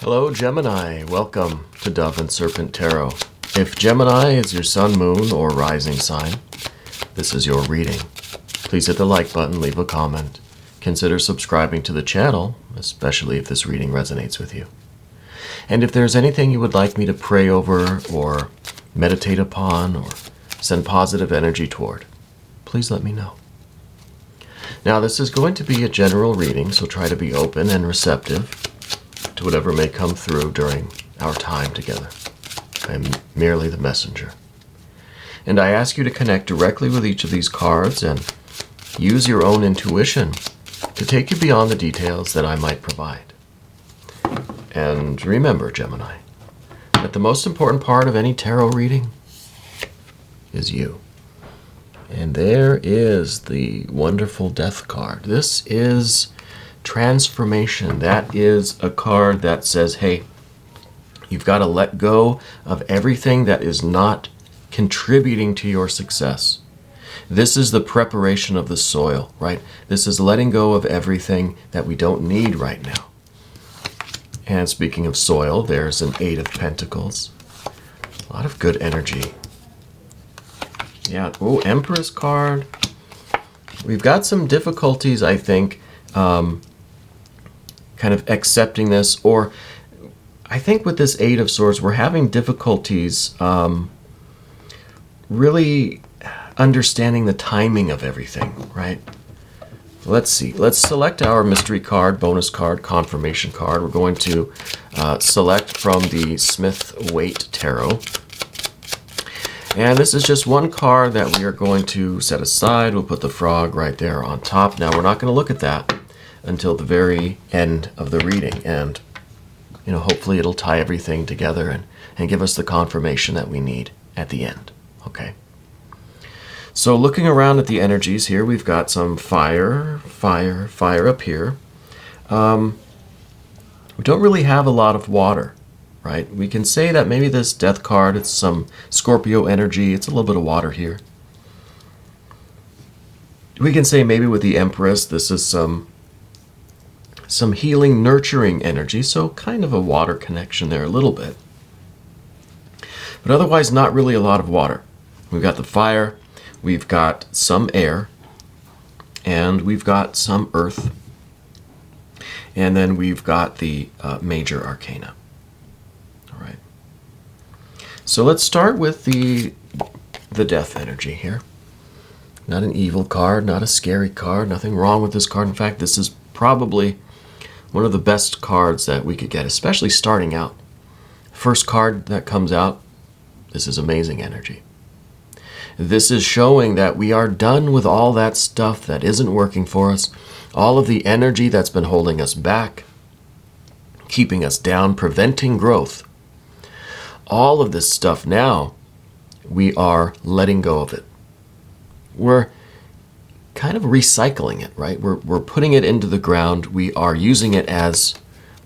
Hello, Gemini. Welcome to Dove and Serpent Tarot. If Gemini is your sun, moon, or rising sign, this is your reading. Please hit the like button, leave a comment. Consider subscribing to the channel, especially if this reading resonates with you. And if there's anything you would like me to pray over or meditate upon or send positive energy toward, please let me know. Now, this is going to be a general reading, so try to be open and receptive to whatever may come through during our time together. I am merely the messenger. And I ask you to connect directly with each of these cards and use your own intuition to take you beyond the details that I might provide. And remember, Gemini, that the most important part of any tarot reading is you. And there is the wonderful Death card. This is transformation. That is a card that says, hey, you've got to let go of everything that is not contributing to your success. This is the preparation of the soil, right? This is letting go of everything that we don't need right now. And speaking of soil, there's an Eight of Pentacles. A lot of good energy. Yeah, oh, Empress card. We've got some difficulties, I think, kind of accepting this, or I think with this Eight of Swords, we're having difficulties really understanding the timing of everything, right? Let's see. Let's select our mystery card, bonus card, confirmation card. We're going to select from the Smith-Waite Tarot. And this is just one card that we are going to set aside. We'll put the frog right there on top. Now, we're not going to look at that until the very end of the reading. And, you know, hopefully it'll tie everything together and give us the confirmation that we need at the end. Okay. So looking around at the energies here, we've got some fire up here. We don't really have a lot of water, right? We can say that maybe this Death card, it's some Scorpio energy. It's a little bit of water here. We can say maybe with the Empress, this is some healing, nurturing energy. So kind of a water connection there a little bit. But otherwise, not really a lot of water. We've got the fire. We've got some air, and we've got some earth, and then we've got the major arcana. All right. So let's start with the Death energy here. Not an evil card, not a scary card, nothing wrong with this card. In fact, this is probably one of the best cards that we could get, especially starting out. First card that comes out, this is amazing energy. This is showing that we are done with all that stuff that isn't working for us, all of the energy that's been holding us back, keeping us down, preventing growth. All of this stuff now, we are letting go of it. We're kind of recycling it, right? We're putting it into the ground. We are using it as,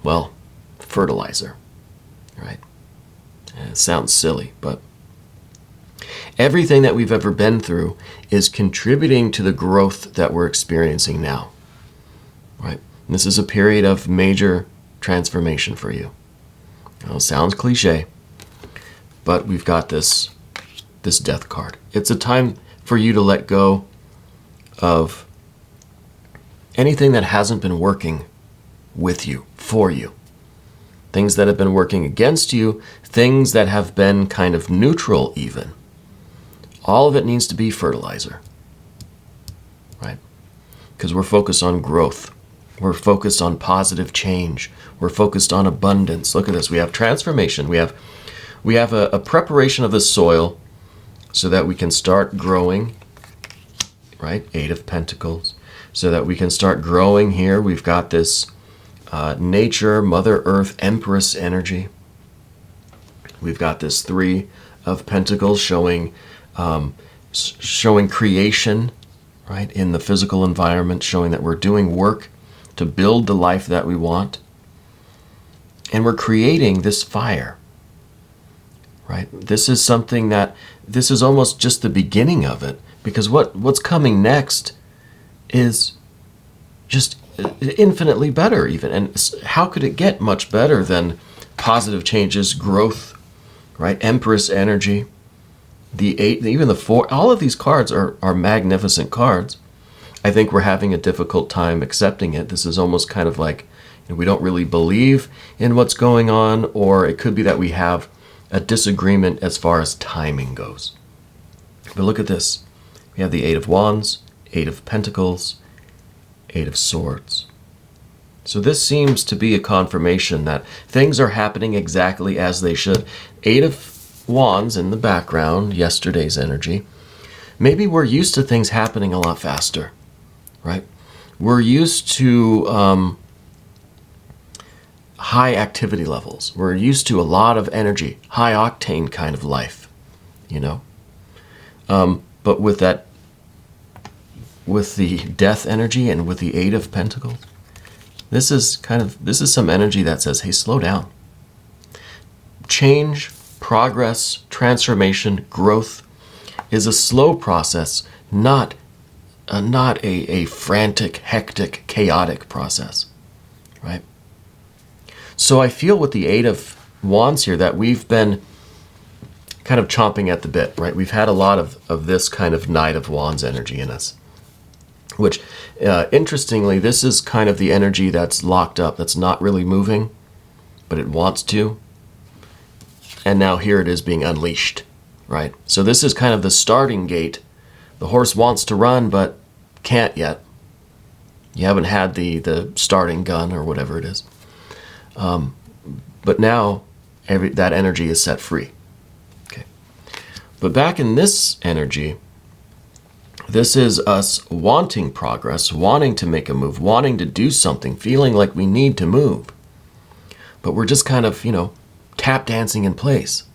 well, fertilizer, right? And it sounds silly, but everything that we've ever been through is contributing to the growth that we're experiencing now, right? And this is a period of major transformation for you. Now, it sounds cliche, but we've got this Death card. It's a time for you to let go of anything that hasn't been working with you, for you. Things that have been working against you, things that have been kind of neutral even. All of it needs to be fertilizer, right? Because we're focused on growth. We're focused on positive change. We're focused on abundance. Look at this. We have transformation. We have a preparation of the soil so that we can start growing, right? Eight of Pentacles. So that we can start growing here. We've got this nature, Mother Earth, Empress energy. We've got this Three of Pentacles showing creation, right, in the physical environment, showing that we're doing work to build the life that we want. And we're creating this fire, right? This is something that, this is almost just the beginning of it, because what's coming next is just infinitely better even. And how could it get much better than positive changes, growth, right? Empress energy. The 8, even the 4, all of these cards are magnificent cards. I think we're having a difficult time accepting it. This is almost kind of like, you know, we don't really believe in what's going on, or it could be that we have a disagreement as far as timing goes. But look at this. We have the 8 of Wands, 8 of Pentacles, 8 of Swords. So this seems to be a confirmation that things are happening exactly as they should. 8 of Wands in the background, yesterday's energy. Maybe we're used to things happening a lot faster, right? We're used to high activity levels. We're used to a lot of energy, high octane kind of life, you know? But with the death energy and with the 8 of Pentacles, this is some energy that says, hey, slow down. Change, progress, transformation, growth is a slow process, not a frantic, hectic, chaotic process, right? So I feel with the 8 of Wands here that we've been kind of chomping at the bit, right? We've had a lot of this kind of Knight of Wands energy in us, which, interestingly, this is kind of the energy that's locked up, that's not really moving, but it wants to. And now here it is being unleashed, right? So this is kind of the starting gate. The horse wants to run, but can't yet. You haven't had the starting gun or whatever it is. But now that energy is set free. Okay. But back in this energy, this is us wanting progress, wanting to make a move, wanting to do something, feeling like we need to move. But we're just kind of, tap dancing in place.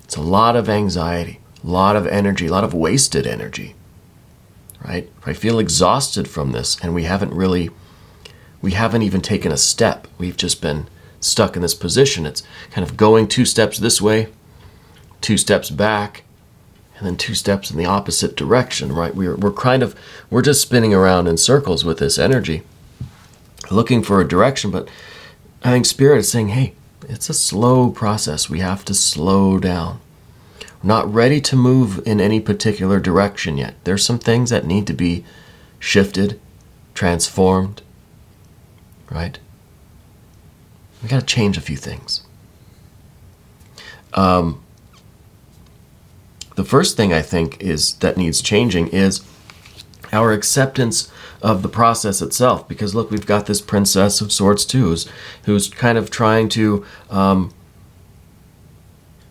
It's a lot of anxiety, a lot of energy, a lot of wasted energy, right? I feel exhausted from this, and we haven't even taken a step. We've just been stuck in this position. It's kind of going 2 steps this way, 2 steps back, and then 2 steps in the opposite direction, right? We're just spinning around in circles with this energy, looking for a direction. But I think Spirit is saying, hey, it's a slow process. We have to slow down. We're not ready to move in any particular direction yet. There's some things that need to be shifted, transformed, right? We got to change a few things. The first thing I think that needs changing is our acceptance of the process itself. Because look, we've got this Princess of Swords too, who's kind of trying to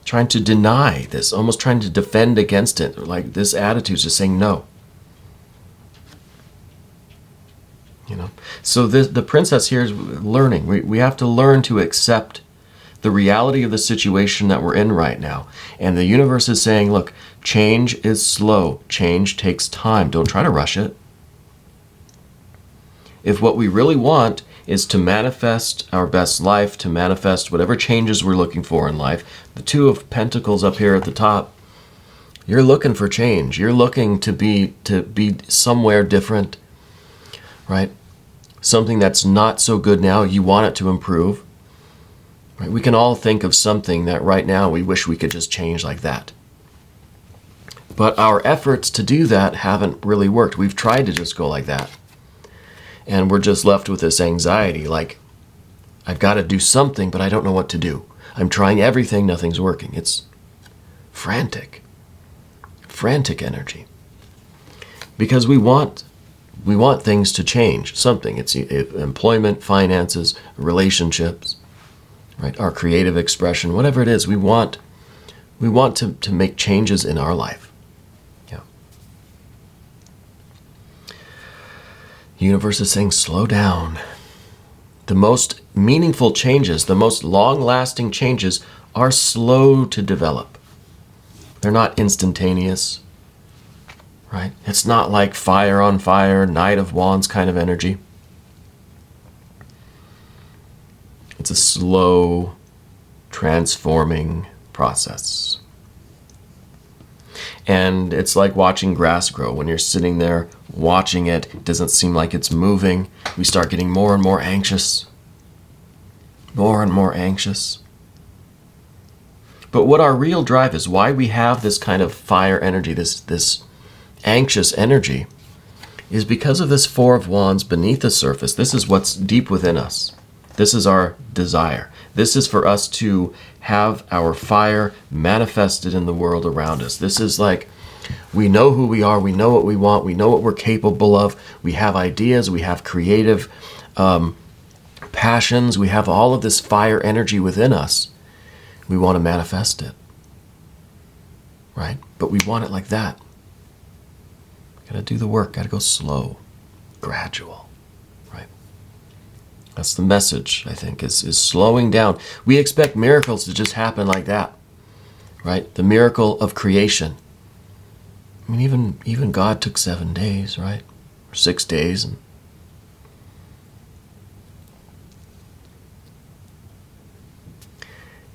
deny this, almost trying to defend against it. Like this attitude is just saying no. So the princess here is learning. We have to learn to accept the reality of the situation that we're in right now. And the universe is saying, look, change is slow. Change takes time. Don't try to rush it. If what we really want is to manifest our best life, to manifest whatever changes we're looking for in life, the 2 of Pentacles up here at the top, you're looking for change. You're looking to be somewhere different, right? Something that's not so good now, you want it to improve. Right? We can all think of something that right now we wish we could just change like that. But our efforts to do that haven't really worked. We've tried to just go like that. And we're just left with this anxiety, like, I've got to do something, but I don't know what to do. I'm trying everything, nothing's working. It's frantic energy. Because we want things to change, something. It's employment, finances, relationships, right? Our creative expression, whatever it is, we want to make changes in our life. Yeah. The universe is saying, slow down. The most meaningful changes, the most long-lasting changes are slow to develop. They're not instantaneous, right? It's not like fire on fire, Knight of Wands kind of energy. It's a slow, transforming process. And it's like watching grass grow. When you're sitting there watching it, it doesn't seem like it's moving. We start getting more and more anxious. more and more anxious. But what our real drive is, why we have this kind of fire energy, this anxious energy, is because of this Four of Wands beneath the surface. This is what's deep within us. This is our desire. This is for us to have our fire manifested in the world around us. This is like, we know who we are, we know what we want, we know what we're capable of, we have ideas, we have creative passions, we have all of this fire energy within us. We want to manifest it, right? But we want it like that. Gotta do the work, gotta go slow, gradual, right? That's the message, I think, is slowing down. We expect miracles to just happen like that, right? The miracle of creation. I mean, even God took 7 days, right? Or 6 days. And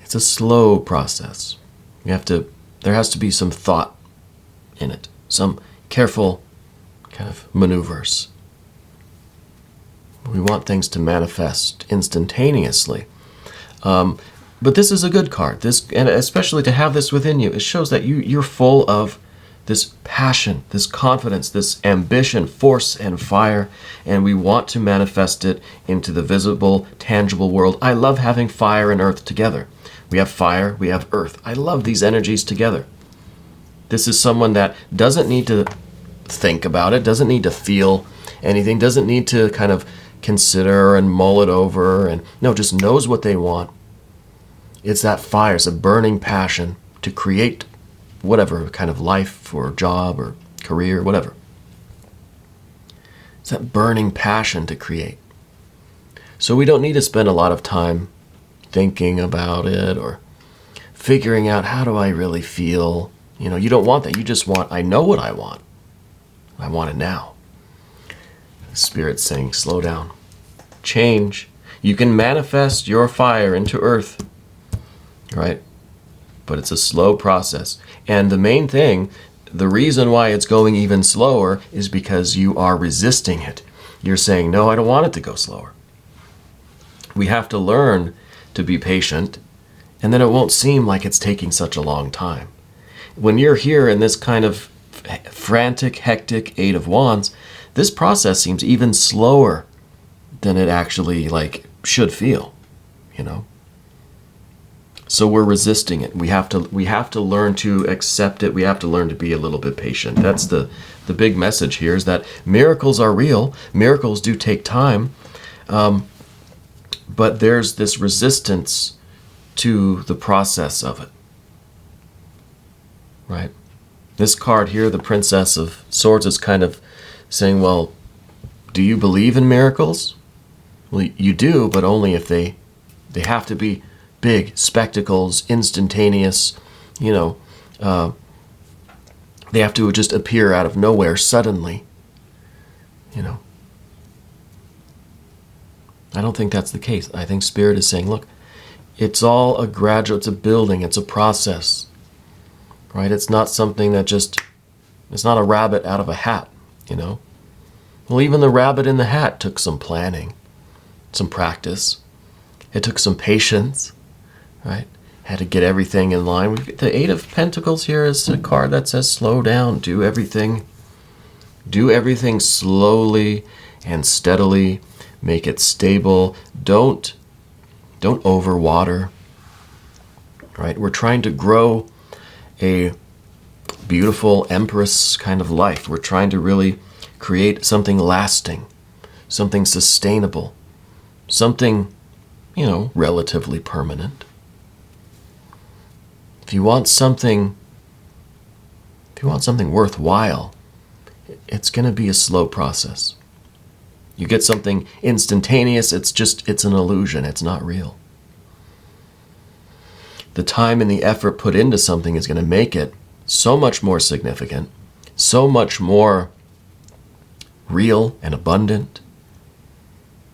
it's a slow process. There has to be some thought in it, some careful kind of maneuvers. We want things to manifest instantaneously. But this is a good card. And especially to have this within you, it shows that you're full of this passion, this confidence, this ambition, force, and fire, and we want to manifest it into the visible, tangible world. I love having fire and earth together. We have fire, we have earth. I love these energies together. This is someone that doesn't need to think about it, doesn't need to feel anything, doesn't need to kind of consider and mull it over, and no, just knows what they want. It's that fire, it's a burning passion to create whatever kind of life or job or career, whatever. It's that burning passion to create. So we don't need to spend a lot of time thinking about it or figuring out, how do I really feel? You don't want that. You just want, I know what I want. I want it now. The Spirit's saying, slow down. Change. You can manifest your fire into earth, right? But it's a slow process. And the main thing, the reason why it's going even slower is because you are resisting it. You're saying, no, I don't want it to go slower. We have to learn to be patient, and then it won't seem like it's taking such a long time. When you're here in this kind of frantic, hectic Eight of Wands, this process seems even slower than it actually should feel, So we're resisting it. We have to learn to accept it. We have to learn to be a little bit patient. That's the big message here, is that miracles are real. Miracles do take time. But there's this resistance to the process of it, right? This card here, the Princess of Swords, is kind of saying, well, do you believe in miracles? Well, you do, but only if they have to be big spectacles, instantaneous, they have to just appear out of nowhere suddenly, I don't think that's the case. I think Spirit is saying, look, it's all a gradual, it's a building, it's a process, right? It's not something that it's not a rabbit out of a hat, Well, even the rabbit in the hat took some planning, some practice. It took some patience, right? Had to get everything in line. The Eight of Pentacles here is a card that says slow down, do everything slowly and steadily. Make it stable. Don't overwater, right? We're trying to grow a beautiful Empress kind of life. We're trying to really create something lasting, something sustainable, something, relatively permanent. If you want something worthwhile, it's going to be a slow process. You get something instantaneous, it's an illusion, it's not real. The time and the effort put into something is going to make it so much more significant, so much more real and abundant,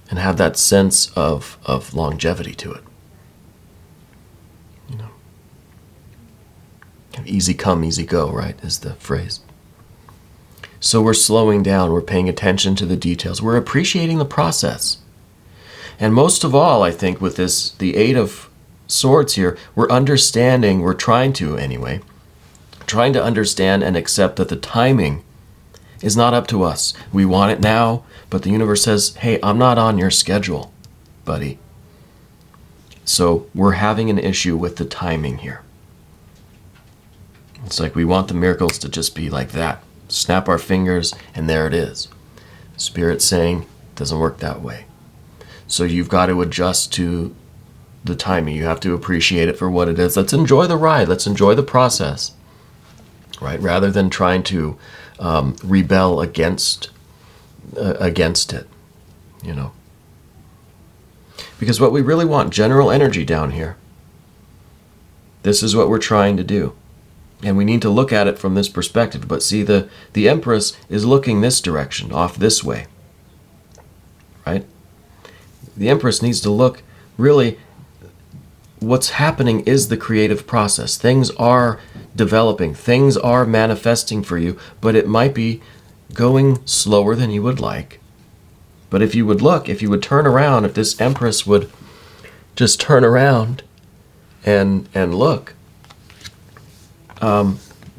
and have that sense of longevity to it. Easy come, easy go, right, is the phrase. So we're slowing down, we're paying attention to the details, we're appreciating the process. And most of all, I think with this, the Eight of Swords here, we're trying to anyway, trying to understand and accept that the timing is not up to us. We want it now, but the universe says, hey, I'm not on your schedule, buddy. So we're having an issue with the timing here. It's like we want the miracles to just be like that. Snap our fingers, and there it is. Spirit's saying, it doesn't work that way. So you've got to adjust to the timing. You have to appreciate it for what it is. Let's enjoy the ride. Let's enjoy the process, right? Rather than trying to rebel against it, you know. Because what we really want, general energy down here, this is what we're trying to do. And we need to look at it from this perspective. But see, the Empress is looking this direction, off this way, right? The Empress needs to look, really, what's happening is the creative process. Things are developing. Things are manifesting for you, but it might be going slower than you would like. But if you would look, if you would turn around, if this Empress would just turn around and look,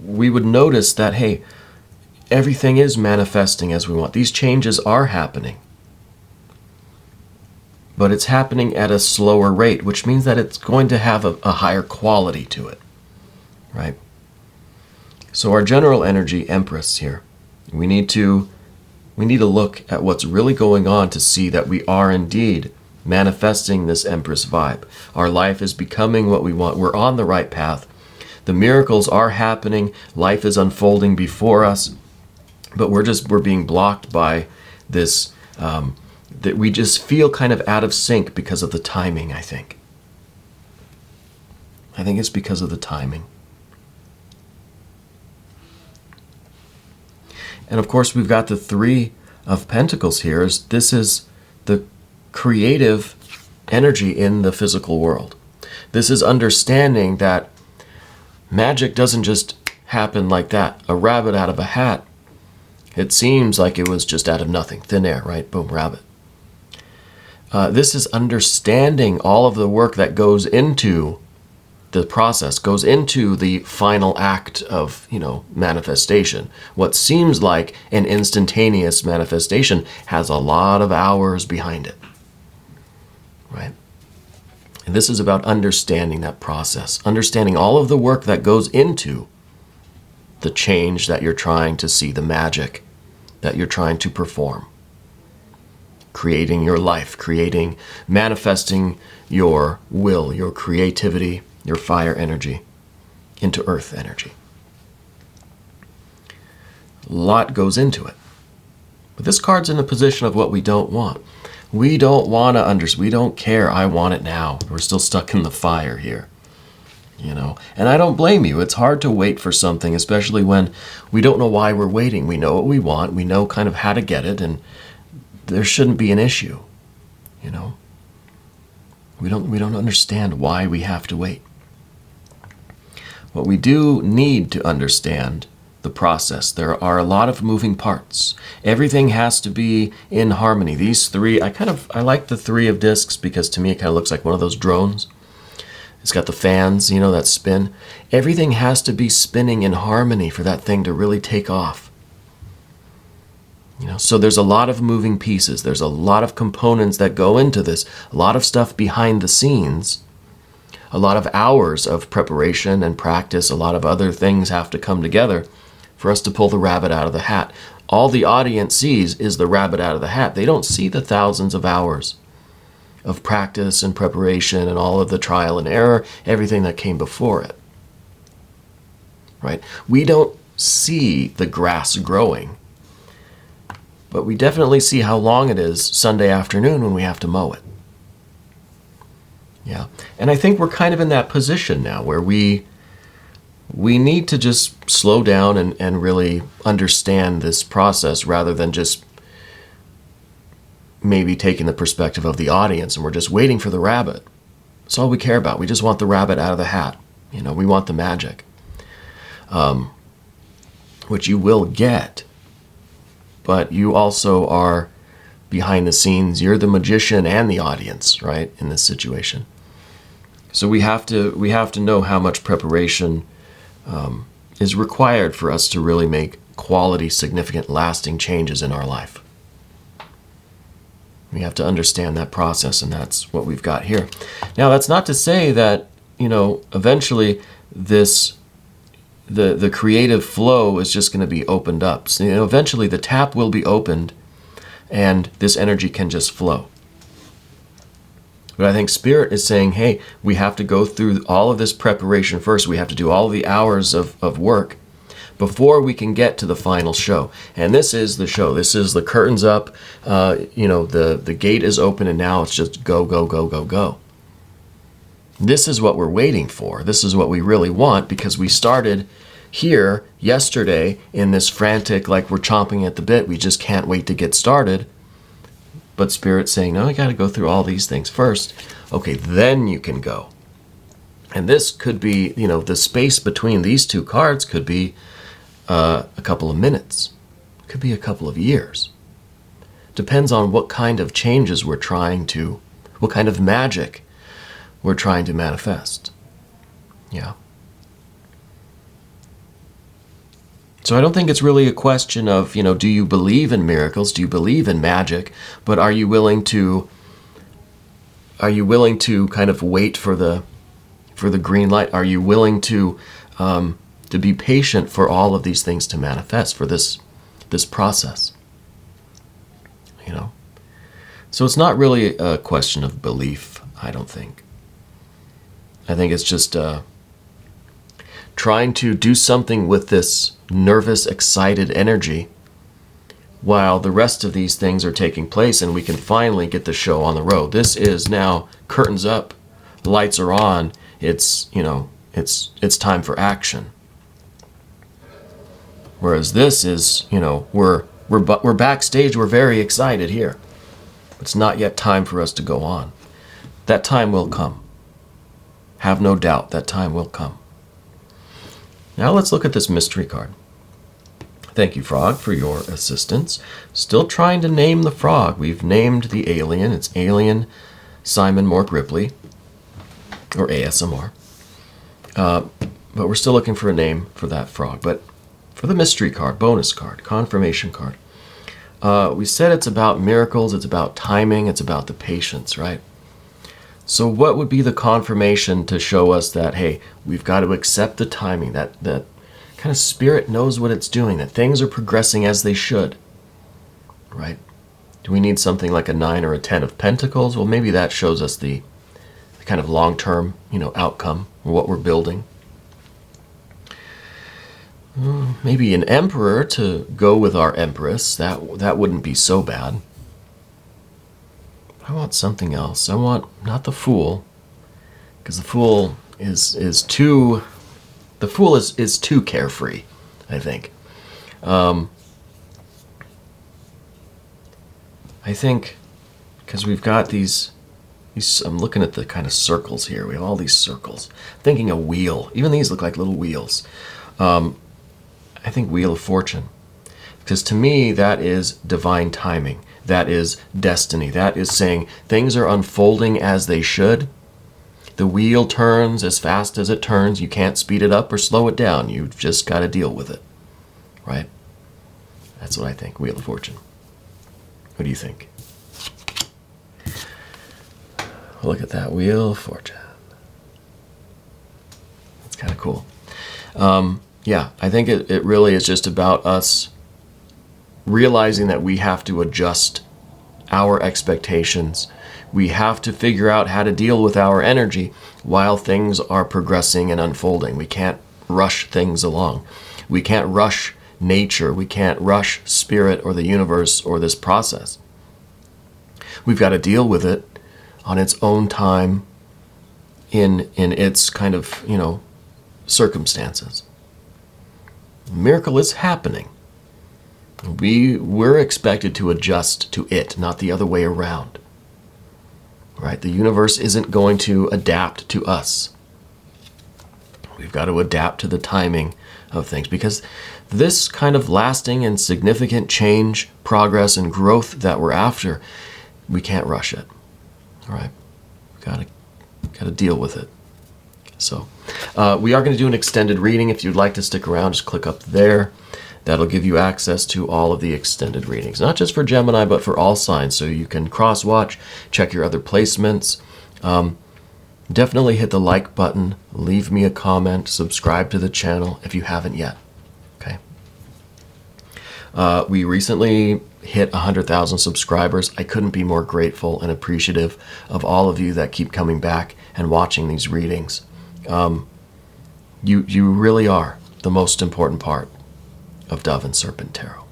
we would notice that, hey, everything is manifesting as we want. These changes are happening. But it's happening at a slower rate, which means that it's going to have a higher quality to it, right? So our general energy, Empress here, we need to look at what's really going on to see that we are indeed manifesting this Empress vibe. Our life is becoming what we want. We're on the right path. The miracles are happening. Life is unfolding before us, but we're being blocked by this, that we just feel kind of out of sync because of the timing, I think. I think it's because of the timing. And of course, we've got the Three of Pentacles here. This is the creative energy in the physical world. This is understanding that magic doesn't just happen like that. A rabbit out of a hat. It seems like it was just out of nothing. Thin air, right? Boom, rabbit. This is understanding all of the work that goes into the process, goes into the final act of, manifestation. What seems like an instantaneous manifestation has a lot of hours behind it, right? And this is about understanding that process, understanding all of the work that goes into the change that you're trying to see, the magic that you're trying to perform. Creating your life, manifesting your will, your creativity, your fire energy into earth energy. A lot goes into it. But this card's in a position of what we don't want. We don't want to understand. We don't care. I want it now. We're still stuck in the fire here. And I don't blame you. It's hard to wait for something, especially when we don't know why we're waiting. We know what we want. We know kind of how to get it, and there shouldn't be an issue. We don't understand why we have to wait. What we do need to understand the process. There are a lot of moving parts. Everything has to be in harmony. These three, I like the Three of Discs because to me it kind of looks like one of those drones. It's got the fans, that spin. Everything has to be spinning in harmony for that thing to really take off. So there's a lot of moving pieces. There's a lot of components that go into this. A lot of stuff behind the scenes. A lot of hours of preparation and practice. A lot of other things have to come together for us to pull the rabbit out of the hat. All the audience sees is the rabbit out of the hat. They don't see the thousands of hours of practice and preparation and all of the trial and error, everything that came before it. Right? We don't see the grass growing, but we definitely see how long it is Sunday afternoon when we have to mow it. Yeah. And I think we're kind of in that position now where we need to just slow down and really understand this process rather than just maybe taking the perspective of the audience and we're just waiting for the rabbit. That's all we care about. We just want the rabbit out of the hat. We want the magic, which you will get, but you also are behind the scenes. You're the magician and the audience, right, in this situation. So we have to know how much preparation is required for us to really make quality, significant, lasting changes in our life. We have to understand that process, and that's what we've got here. Now, that's not to say that, eventually the creative flow is just going to be opened up. So, eventually the tap will be opened, and this energy can just flow. But I think Spirit is saying, hey, we have to go through all of this preparation first. We have to do all of the hours of work before we can get to the final show. And this is the show. This is the curtains up. The gate is open, and now it's just go, go, go, go, go. This is what we're waiting for. This is what we really want, because we started here yesterday in this frantic, like we're chomping at the bit. We just can't wait to get started. But Spirit's saying, no, you got to go through all these things first. Okay, then you can go. And this could be, the space between these two cards could be a couple of minutes. Could be a couple of years. Depends on what kind of changes what kind of magic we're trying to manifest. Yeah. So I don't think it's really a question of, do you believe in miracles? Do you believe in magic? But are you willing to kind of wait for the green light? Are you willing to be patient for all of these things to manifest, for this process? So it's not really a question of belief, I don't think. I think it's just trying to do something with this nervous, excited energy while the rest of these things are taking place, and we can finally get the show on the road. This is now curtains up, lights are on. It's time for action. Whereas this is, we're backstage. We're very excited here. It's not yet time for us to go on. That time will come. Have no doubt that time will come. Now let's look at this mystery card. Thank you, Frog, for your assistance. Still trying to name the frog. We've named the alien. It's Alien Simon Mork Ripley, or ASMR. But we're still looking for a name for that frog. But for the mystery card, bonus card, confirmation card, we said it's about miracles, it's about timing, it's about the patience, right? So what would be the confirmation to show us that, hey, we've got to accept the timing, that kind of Spirit knows what it's doing, that things are progressing as they should, right? Do we need something like a 9 or a 10 of Pentacles? Well, maybe that shows us the kind of long-term, outcome, or what we're building. Maybe an Emperor to go with our Empress. That wouldn't be so bad. I want something else. I want not the Fool, because the Fool is too carefree, I think. I think because we've got these. I'm looking at the kind of circles here. We have all these circles. I'm thinking a wheel. Even these look like little wheels. I think Wheel of Fortune, because to me that is divine timing. That is destiny. That is saying things are unfolding as they should. The wheel turns as fast as it turns. You can't speed it up or slow it down. You've just got to deal with it, right? That's what I think, Wheel of Fortune. What do you think? Look at that Wheel of Fortune. That's kind of cool. Yeah, I think it really is just about us realizing that we have to adjust our expectations. We have to figure out how to deal with our energy while things are progressing and unfolding. We can't rush things along. We can't rush nature. We can't rush Spirit or the universe or this process. We've got to deal with it on its own time in its kind of, circumstances. Miracle is happening. We're expected to adjust to it, not the other way around. Right? The universe isn't going to adapt to us. We've got to adapt to the timing of things, because this kind of lasting and significant change, progress, and growth that we're after, we can't rush it. All right, got to deal with it. So we are going to do an extended reading. If you'd like to stick around, just click up there. That'll give you access to all of the extended readings, not just for Gemini, but for all signs. So you can cross-watch, check your other placements. Definitely hit the like button, leave me a comment, subscribe to the channel if you haven't yet. Okay. We recently hit 100,000 subscribers. I couldn't be more grateful and appreciative of all of you that keep coming back and watching these readings. You really are the most important part of Dove and Serpent Tarot.